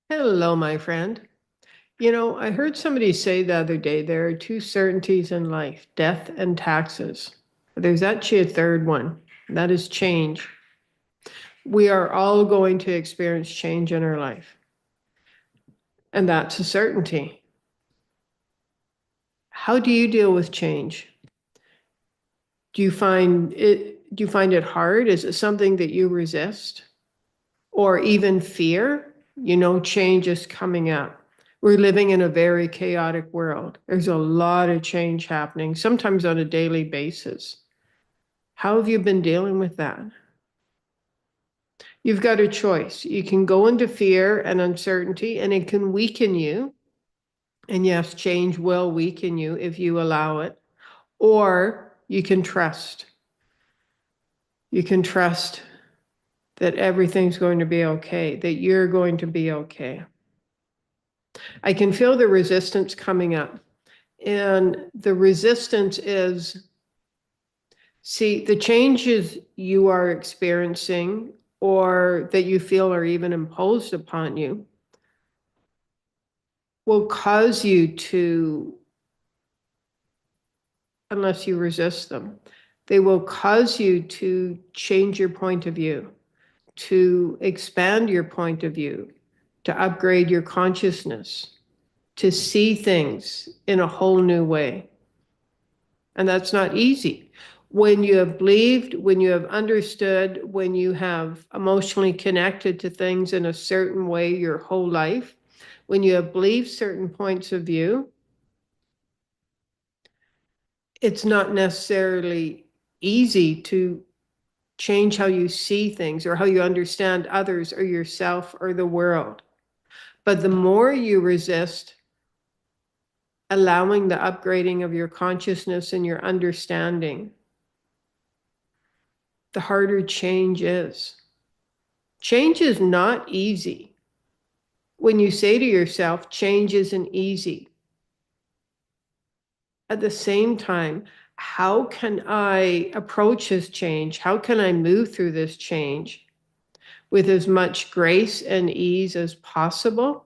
Hello, my friend. You know, I heard somebody say the other day there are two certainties in life, death and taxes. There's actually a third one, and that is change. We are all going to experience change in our life, and that's a certainty. How do you deal with change? Do you find it hard? Is it something that you resist? Or even fear? You know, change is coming up. We're living in a very chaotic world. There's a lot of change happening, sometimes on a daily basis. How have you been dealing with that? You've got a choice. You can go into fear and uncertainty, and it can weaken you. And yes, change will weaken you if you allow it. Or you can trust. You can trust that everything's going to be okay, that you're going to be okay. I can feel the resistance coming up. And the resistance is, see, the changes you are experiencing or that you feel are even imposed upon you will cause you to, unless you resist them, they will cause you to change your point of view, to expand your point of view, to upgrade your consciousness, to see things in a whole new way. And that's not easy. When you have believed, when you have understood, when you have emotionally connected to things in a certain way your whole life, when you have believed certain points of view, it's not necessarily easy to change how you see things or how you understand others or yourself or the world. But the more you resist allowing the upgrading of your consciousness and your understanding, the harder change is. Change is not easy. When you say to yourself, change isn't easy, at the same time, how can I approach this change? How can I move through this change with as much grace and ease as possible?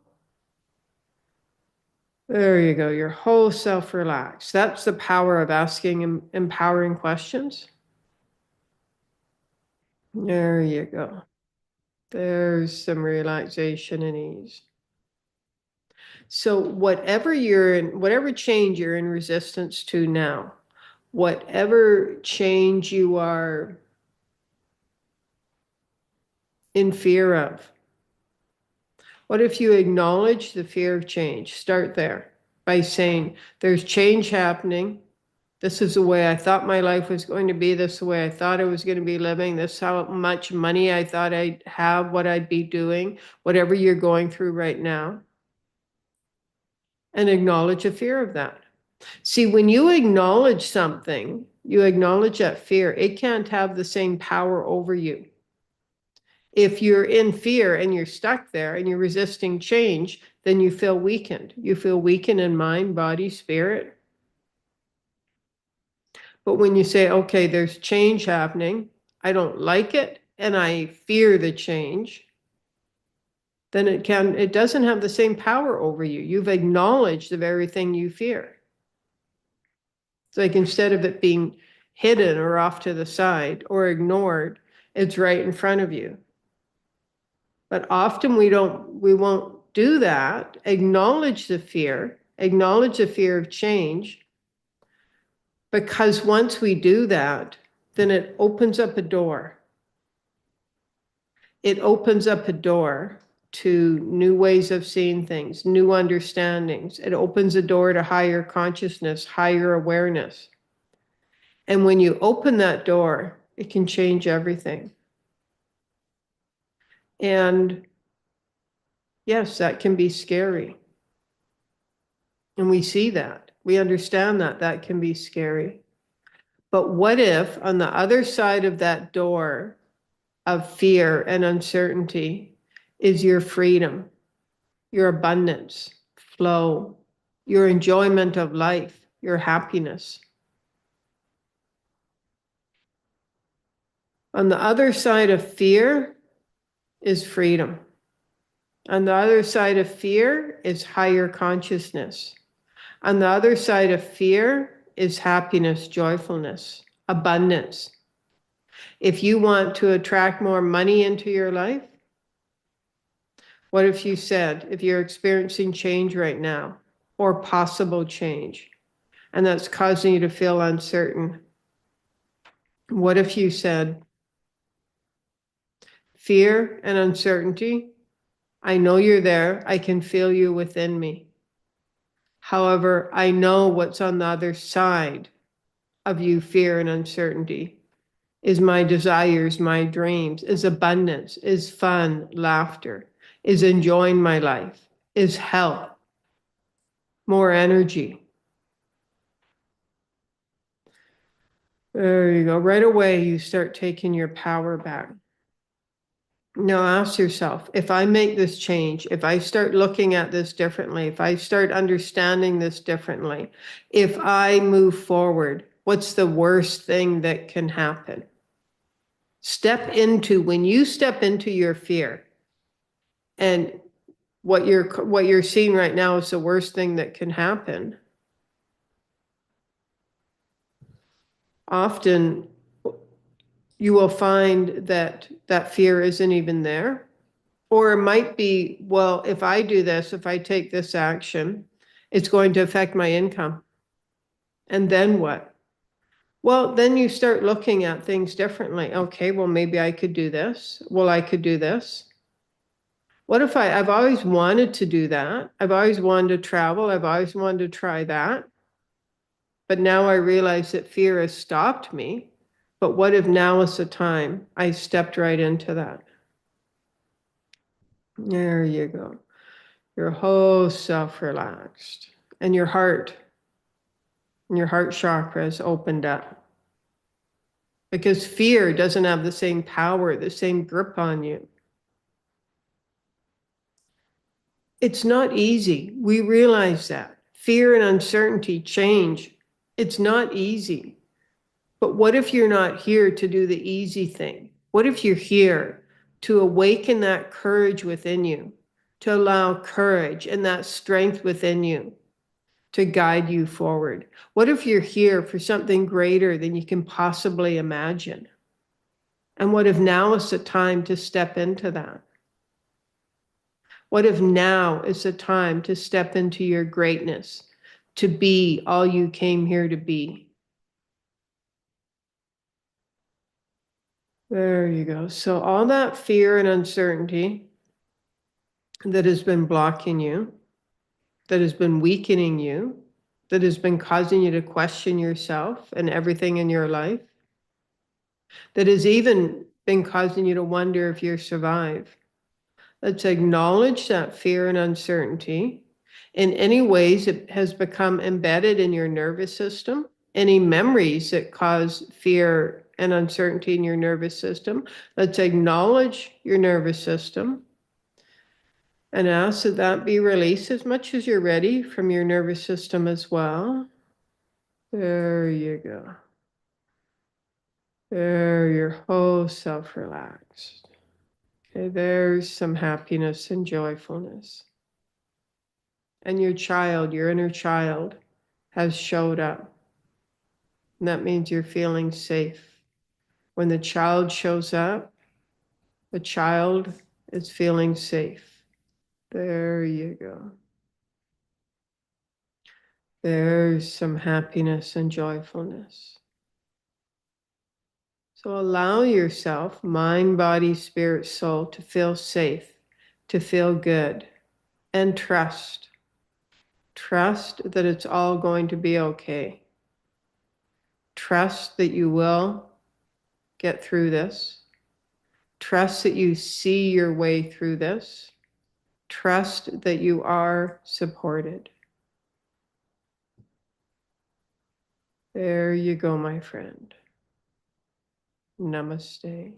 There you go. Your whole self relaxed. That's the power of asking empowering questions. There you go. There's some relaxation and ease. So whatever change you're in resistance to now, whatever change you are in fear of, what if you acknowledge the fear of change? Start there by saying, there's change happening. This is the way I thought my life was going to be. This is the way I thought I was going to be living. This is how much money I thought I'd have, what I'd be doing, whatever you're going through right now. And acknowledge a fear of that. See, when you acknowledge something, you acknowledge that fear, it can't have the same power over you. If you're in fear and you're stuck there and you're resisting change, then you feel weakened. You feel weakened in mind, body, spirit. But when you say, okay, there's change happening, I don't like it, and I fear the change, then it doesn't have the same power over you. You've acknowledged the very thing you fear. It's like instead of it being hidden or off to the side or ignored, it's right in front of you. But often we won't do that. Acknowledge the fear of change, because once we do that, then it opens up a door. It opens up a door to new ways of seeing things, new understandings. It opens a door to higher consciousness, higher awareness. And when you open that door, it can change everything. And yes, that can be scary. And we see that. We understand that that can be scary. But what if on the other side of that door of fear and uncertainty is your freedom, your abundance, flow, your enjoyment of life, your happiness? On the other side of fear is freedom. On the other side of fear is higher consciousness. On the other side of fear is happiness, joyfulness, abundance. If you want to attract more money into your life, what if you said, if you're experiencing change right now, or possible change, and that's causing you to feel uncertain, what if you said, fear and uncertainty, I know you're there, I can feel you within me. However, I know what's on the other side of you, fear and uncertainty, is my desires, my dreams, is abundance, is fun, laughter, is enjoying my life, is health, more energy. There you go. Right away, you start taking your power back. Now ask yourself, if I make this change, if I start looking at this differently, if I start understanding this differently, if I move forward, what's the worst thing that can happen? When you step into your fear, and what you're seeing right now is the worst thing that can happen. Often you will find that that fear isn't even there. Or it might be, well, if I do this, if I take this action, it's going to affect my income. And then what? Well, then you start looking at things differently. Okay, well, maybe I could do this. Well, I could do this. What if I've always wanted to do that. I've always wanted to travel. I've always wanted to try that. But now I realize that fear has stopped me. But what if now is the time I stepped right into that? There you go. Your whole self relaxed. And your heart chakra is opened up. Because fear doesn't have the same power, the same grip on you. It's not easy. We realize that. Fear and uncertainty, change. It's not easy. But what if you're not here to do the easy thing? What if you're here to awaken that courage within you, to allow courage and that strength within you to guide you forward? What if you're here for something greater than you can possibly imagine? And what if now is the time to step into that? What if now is the time to step into your greatness, to be all you came here to be? There you go. So all that fear and uncertainty that has been blocking you, that has been weakening you, that has been causing you to question yourself and everything in your life, that has even been causing you to wonder if you'll survive. Let's acknowledge that fear and uncertainty. In any ways it has become embedded in your nervous system, any memories that cause fear and uncertainty in your nervous system. Let's acknowledge your nervous system and ask that that be released as much as you're ready from your nervous system as well. There you go. There, your whole self relaxed. Okay, there's some happiness and joyfulness. And your child, your inner child, has showed up. And that means you're feeling safe. When the child shows up, the child is feeling safe. There you go. There's some happiness and joyfulness. So allow yourself, mind, body, spirit, soul, to feel safe, to feel good, and trust. Trust that it's all going to be okay. Trust that you will get through this. Trust that you see your way through this. Trust that you are supported. There you go, my friend. Namaste.